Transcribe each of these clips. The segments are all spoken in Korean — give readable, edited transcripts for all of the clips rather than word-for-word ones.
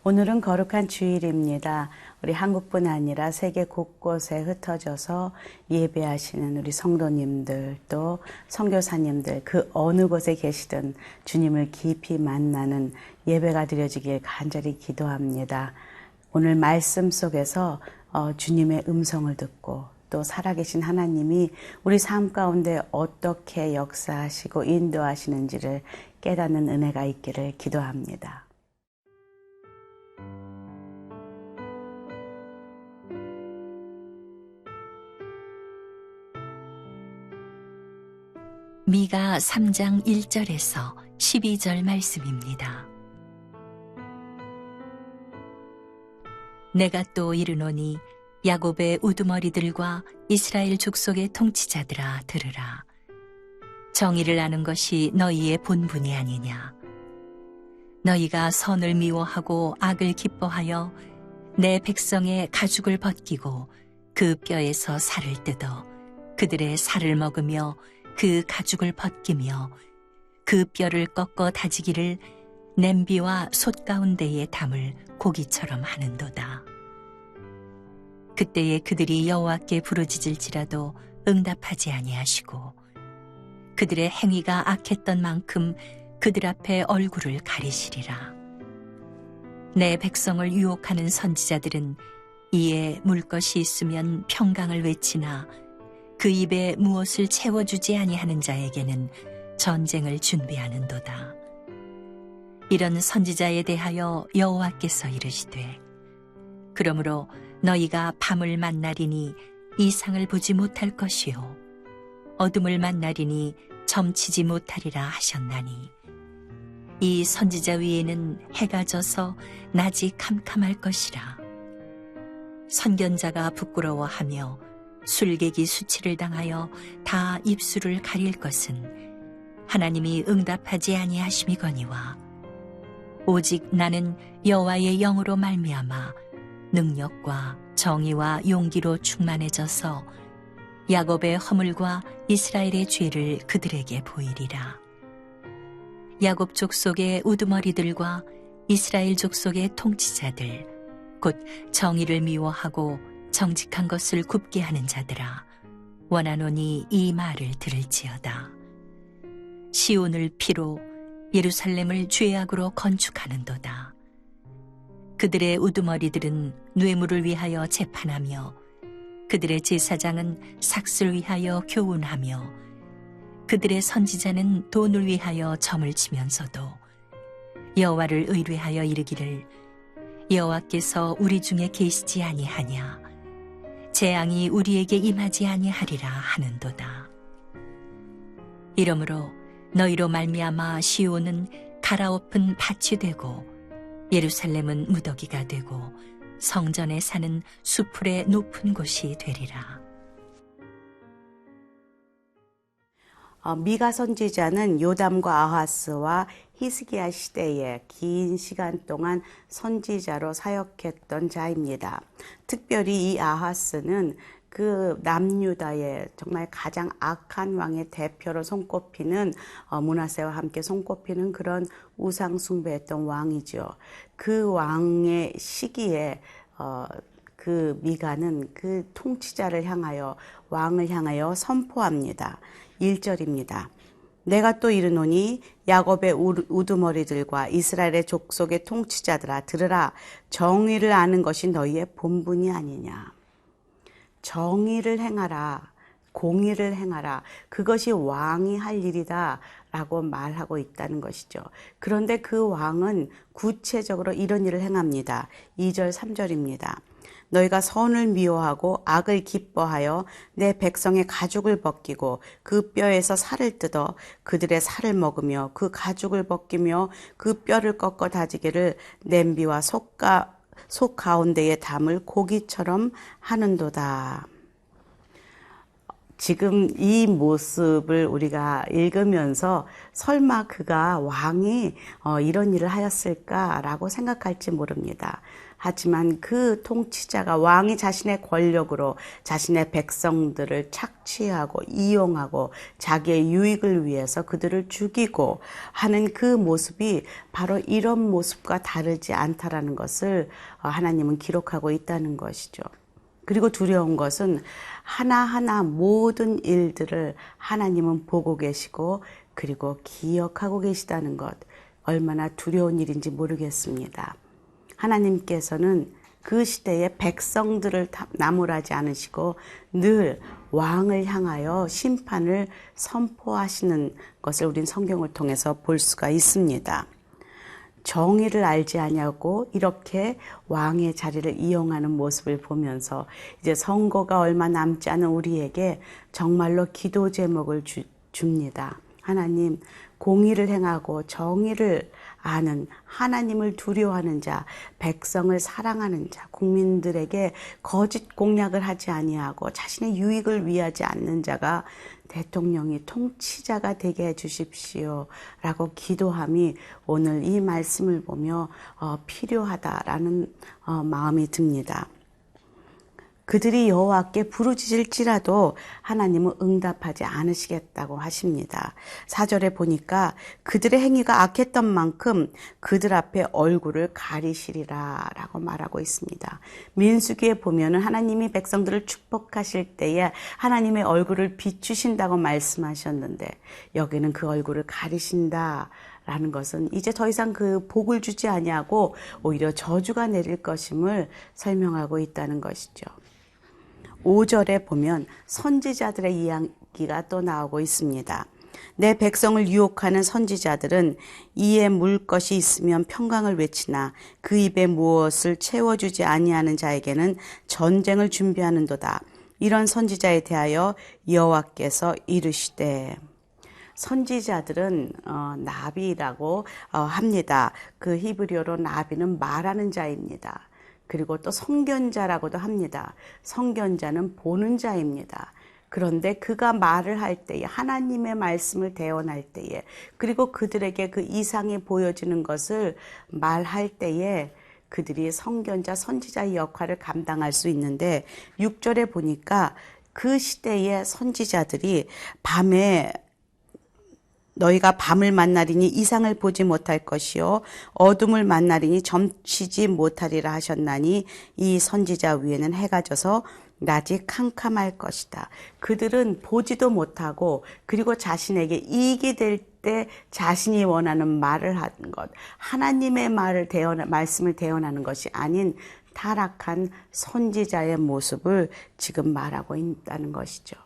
오늘은 거룩한 주일입니다. 우리 한국뿐 아니라 세계 곳곳에 흩어져서 예배하시는 우리 성도님들 또 선교사님들 그 어느 곳에 계시든 주님을 깊이 만나는 예배가 드려지길 간절히 기도합니다. 오늘 말씀 속에서 주님의 음성을 듣고 또 살아계신 하나님이 우리 삶 가운데 어떻게 역사하시고 인도하시는지를 깨닫는 은혜가 있기를 기도합니다. 미가 3장 1절에서 12절 말씀입니다. 내가 또 이르노니 야곱의 우두머리들과 이스라엘 족속의 통치자들아 들으라. 정의를 아는 것이 너희의 본분이 아니냐. 너희가 선을 미워하고 악을 기뻐하여 내 백성의 가죽을 벗기고 그 뼈에서 살을 뜯어 그들의 살을 먹으며 그 가죽을 벗기며 그 뼈를 꺾어 다지기를 냄비와 솥 가운데에 담을 고기처럼 하는도다. 그때에 그들이 여호와께 부르짖을지라도 응답하지 아니하시고 그들의 행위가 악했던 만큼 그들 앞에 얼굴을 가리시리라. 내 백성을 유혹하는 선지자들은 이에 물 것이 있으면 평강을 외치나 그 입에 무엇을 채워주지 아니하는 자에게는 전쟁을 준비하는도다. 이런 선지자에 대하여 여호와께서 이르시되 그러므로 너희가 밤을 만나리니 이상을 보지 못할 것이요 어둠을 만나리니 점치지 못하리라 하셨나니 이 선지자 위에는 해가 져서 낮이 캄캄할 것이라. 선견자가 부끄러워하며 술객이 수치를 당하여 다 입술을 가릴 것은 하나님이 응답하지 아니하심이거니와 오직 나는 여호와의 영으로 말미암아 능력과 정의와 용기로 충만해져서 야곱의 허물과 이스라엘의 죄를 그들에게 보이리라. 야곱 족속의 우두머리들과 이스라엘 족속의 통치자들 곧 정의를 미워하고 정직한 것을 굽게 하는 자들아 원하노니 이 말을 들을지어다. 시온을 피로 예루살렘을 죄악으로 건축하는도다. 그들의 우두머리들은 뇌물을 위하여 재판하며 그들의 제사장은 삭슬 위하여 교훈하며 그들의 선지자는 돈을 위하여 점을 치면서도 여호와를 의뢰하여 이르기를 여호와께서 우리 중에 계시지 아니하냐. 재앙이 우리에게 임하지 아니하리라 하는도다. 이러므로 너희로 말미암아 시온은 갈아엎은 밭이 되고 예루살렘은 무더기가 되고 성전에 사는 수풀의 높은 곳이 되리라. 미가 선지자는 요담과 아하스와 히스기야 시대에 긴 시간 동안 선지자로 사역했던 자입니다. 특별히 이 아하스는 그 남유다의 정말 가장 악한 왕의 대표로 손꼽히는 므낫세와 함께 손꼽히는 그런 우상 숭배했던 왕이죠. 그 왕의 시기에 그 미가는 그 통치자를 향하여 왕을 향하여 선포합니다. 1절입니다. 내가 또 이르노니 야곱의 우두머리들과 이스라엘의 족속의 통치자들아 들으라. 정의를 아는 것이 너희의 본분이 아니냐. 정의를 행하라. 공의를 행하라. 그것이 왕이 할 일이다 라고 말하고 있다는 것이죠. 그런데 그 왕은 구체적으로 이런 일을 행합니다. 2절 3절입니다. 너희가 선을 미워하고 악을 기뻐하여 내 백성의 가죽을 벗기고 그 뼈에서 살을 뜯어 그들의 살을 먹으며 그 가죽을 벗기며 그 뼈를 꺾어 다지기를 냄비와 솥 가운데에 담을 고기처럼 하는도다. 지금 이 모습을 우리가 읽으면서 설마 그가 왕이 이런 일을 하였을까라고 생각할지 모릅니다. 하지만 그 통치자가 왕이 자신의 권력으로 자신의 백성들을 착취하고 이용하고 자기의 유익을 위해서 그들을 죽이고 하는 그 모습이 바로 이런 모습과 다르지 않다라는 것을 하나님은 기록하고 있다는 것이죠. 그리고 두려운 것은 하나하나 모든 일들을 하나님은 보고 계시고 그리고 기억하고 계시다는 것, 얼마나 두려운 일인지 모르겠습니다. 하나님께서는 그 시대의 백성들을 나무라지 않으시고 늘 왕을 향하여 심판을 선포하시는 것을 우린 성경을 통해서 볼 수가 있습니다. 정의를 알지 아니하고 이렇게 왕의 자리를 이용하는 모습을 보면서 이제 선거가 얼마 남지 않은 우리에게 정말로 기도 제목을 줍니다. 하나님, 공의를 행하고 정의를 아는 하나님을 두려워하는 자, 백성을 사랑하는 자, 국민들에게 거짓 공약을 하지 아니하고 자신의 유익을 위하지 않는 자가 대통령이 통치자가 되게 해주십시오 라고 기도함이 오늘 이 말씀을 보며 필요하다라는 마음이 듭니다. 그들이 여호와께 부르짖을지라도 하나님은 응답하지 않으시겠다고 하십니다. 4절에 보니까 그들의 행위가 악했던 만큼 그들 앞에 얼굴을 가리시리라 라고 말하고 있습니다. 민수기에 보면은 하나님이 백성들을 축복하실 때에 하나님의 얼굴을 비추신다고 말씀하셨는데 여기는 그 얼굴을 가리신다 라는 것은 이제 더 이상 그 복을 주지 아니하고 오히려 저주가 내릴 것임을 설명하고 있다는 것이죠. 5절에 보면 선지자들의 이야기가 또 나오고 있습니다. 내 백성을 유혹하는 선지자들은 이에 물 것이 있으면 평강을 외치나 그 입에 무엇을 채워주지 아니하는 자에게는 전쟁을 준비하는도다. 이런 선지자에 대하여 여호와께서 이르시되, 선지자들은 나비라고 합니다. 그 히브리어로 나비는 말하는 자입니다. 그리고 또 선견자라고도 합니다. 선견자는 보는 자입니다. 그런데 그가 말을 할 때에 하나님의 말씀을 대언할 때에 그리고 그들에게 그 이상이 보여지는 것을 말할 때에 그들이 선견자, 선지자의 역할을 감당할 수 있는데 6절에 보니까 그 시대의 선지자들이 밤에 너희가 밤을 만나리니 이상을 보지 못할 것이요 어둠을 만나리니 점치지 못하리라 하셨나니 이 선지자 위에는 해가 져서 낮이 캄캄할 것이다. 그들은 보지도 못하고 그리고 자신에게 이익이 될 때 자신이 원하는 말을 하는 것, 하나님의 말씀을 대언하는 것이 아닌 타락한 선지자의 모습을 지금 말하고 있다는 것이죠.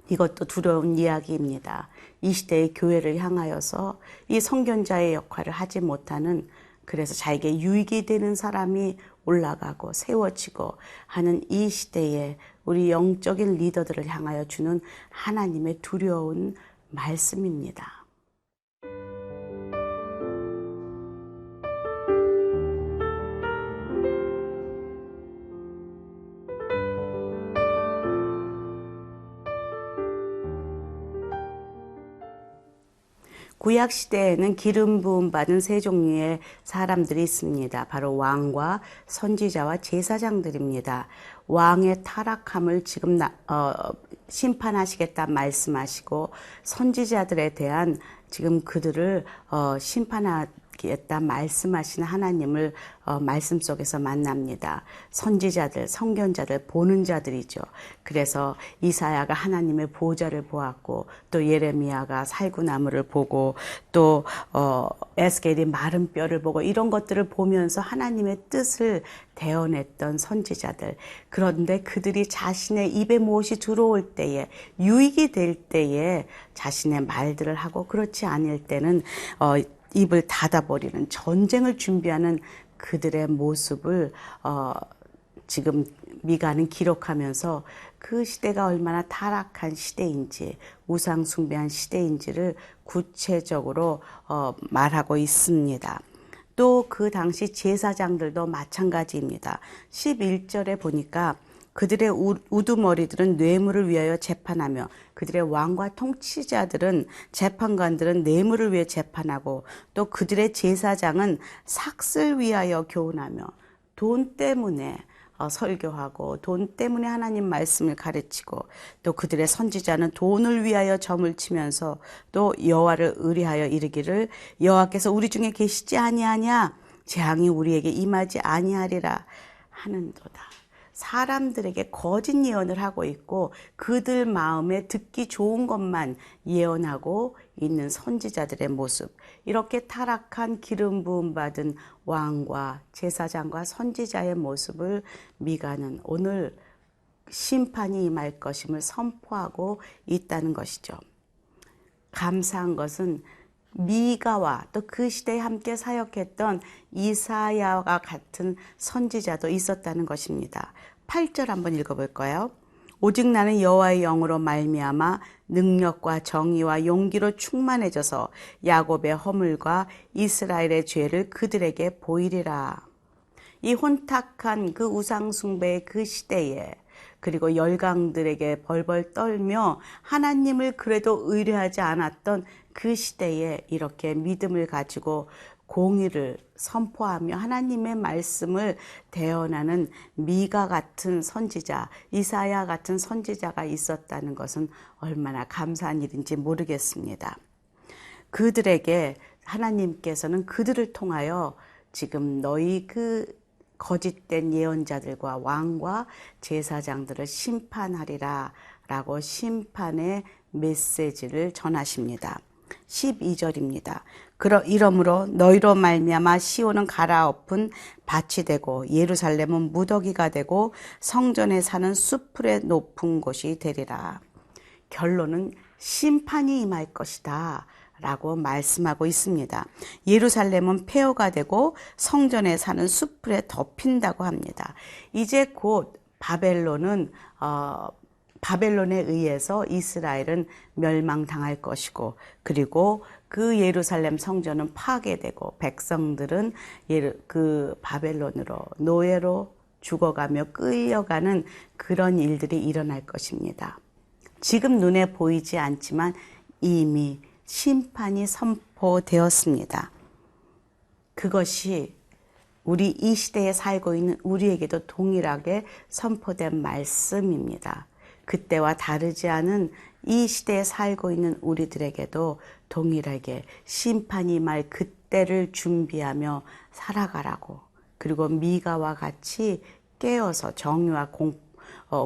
이것도 두려운 이야기입니다. 이 시대의 교회를 향하여서 이 선견자의 역할을 하지 못하는, 그래서 자에게 유익이 되는 사람이 올라가고 세워지고 하는 이 시대에 우리 영적인 리더들을 향하여 주는 하나님의 두려운 말씀입니다. 구약 시대에는 기름 부음 받은 세 종류의 사람들이 있습니다. 바로 왕과 선지자와 제사장들입니다. 왕의 타락함을 지금 심판하시겠다 말씀하시고 선지자들에 대한 지금 그들을 심판하겠다 말씀하시는 하나님을 말씀 속에서 만납니다. 선지자들, 선견자들, 보는 자들이죠. 그래서 이사야가 하나님의 보좌를 보았고 또 예레미야가 살구나무를 보고 또 에스겔이 마른 뼈를 보고 이런 것들을 보면서 하나님의 뜻을 대언했던 선지자들. 그런데 그들이 자신의 입에 무엇이 들어올 때에 유익이 될 때에 자신의 말들을 하고 그렇지 않을 때는 입을 닫아버리는 전쟁을 준비하는 그들의 모습을 지금 미가는 기록하면서 그 시대가 얼마나 타락한 시대인지 우상 숭배한 시대인지를 구체적으로 말하고 있습니다. 또 그 당시 제사장들도 마찬가지입니다. 11절에 보니까 그들의 우두머리들은 뇌물을 위하여 재판하며 그들의 왕과 통치자들은 재판관들은 뇌물을 위해 재판하고 또 그들의 제사장은 삭슬 위하여 교훈하며 돈 때문에 설교하고 돈 때문에 하나님 말씀을 가르치고 또 그들의 선지자는 돈을 위하여 점을 치면서 또 여호와를 의뢰하여 이르기를 여호와께서 우리 중에 계시지 아니하냐 재앙이 우리에게 임하지 아니하리라 하는도다. 사람들에게 거짓 예언을 하고 있고 그들 마음에 듣기 좋은 것만 예언하고 있는 선지자들의 모습. 이렇게 타락한 기름 부음 받은 왕과 제사장과 선지자의 모습을 미가는 오늘 심판이 임할 것임을 선포하고 있다는 것이죠. 감사한 것은 미가와 또 그 시대에 함께 사역했던 이사야와 같은 선지자도 있었다는 것입니다. 8절 한번 읽어볼까요? 오직 나는 여호와의 영으로 말미암아 능력과 정의와 용기로 충만해져서 야곱의 허물과 이스라엘의 죄를 그들에게 보이리라. 이 혼탁한 그 우상숭배의 그 시대에 그리고 열강들에게 벌벌 떨며 하나님을 그래도 의뢰하지 않았던 그 시대에 이렇게 믿음을 가지고 공의를 선포하며 하나님의 말씀을 대언하는 미가 같은 선지자, 이사야 같은 선지자가 있었다는 것은 얼마나 감사한 일인지 모르겠습니다. 그들에게 하나님께서는 그들을 통하여 지금 너희 그 거짓된 예언자들과 왕과 제사장들을 심판하리라 라고 심판의 메시지를 전하십니다. 12절입니다. 이러므로 너희로 말미암아 시온은 갈아엎은 밭이 되고 예루살렘은 무더기가 되고 성전에 사는 수풀의 높은 곳이 되리라. 결론은 심판이 임할 것이다 라고 말씀하고 있습니다. 예루살렘은 폐허가 되고 성전에 사는 수풀에 덮인다고 합니다. 이제 곧 바벨론에 의해서 이스라엘은 멸망당할 것이고 그리고 그 예루살렘 성전은 파괴되고 백성들은 그 바벨론으로 노예로 죽어가며 끌려가는 그런 일들이 일어날 것입니다. 지금 눈에 보이지 않지만 이미 심판이 선포되었습니다. 그것이 우리 이 시대에 살고 있는 우리에게도 동일하게 선포된 말씀입니다. 그때와 다르지 않은 이 시대에 살고 있는 우리들에게도 동일하게 심판이 말 그때를 준비하며 살아가라고 그리고 미가와 같이 깨어서 정의와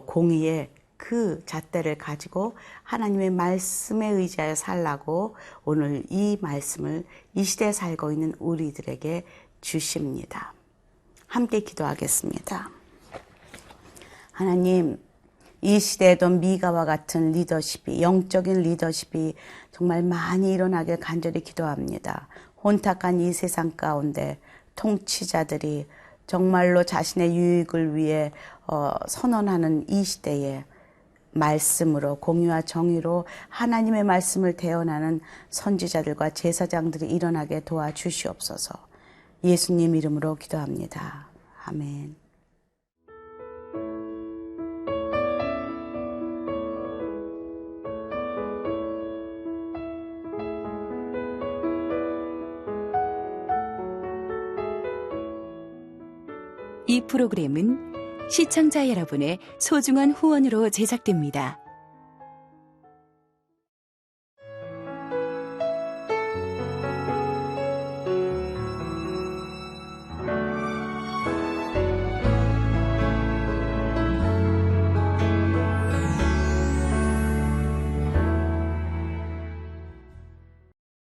공의의 그 잣대를 가지고 하나님의 말씀에 의지하여 살라고 오늘 이 말씀을 이 시대에 살고 있는 우리들에게 주십니다. 함께 기도하겠습니다. 하나님, 이 시대에도 미가와 같은 리더십이, 영적인 리더십이 정말 많이 일어나길 간절히 기도합니다. 혼탁한 이 세상 가운데 통치자들이 정말로 자신의 유익을 위해 선언하는 이 시대에 말씀으로 공의와 정의로 하나님의 말씀을 대언하는 선지자들과 제사장들이 일어나게 도와주시옵소서. 예수님 이름으로 기도합니다. 아멘. 이 프로그램은 시청자 여러분의 소중한 후원으로 제작됩니다.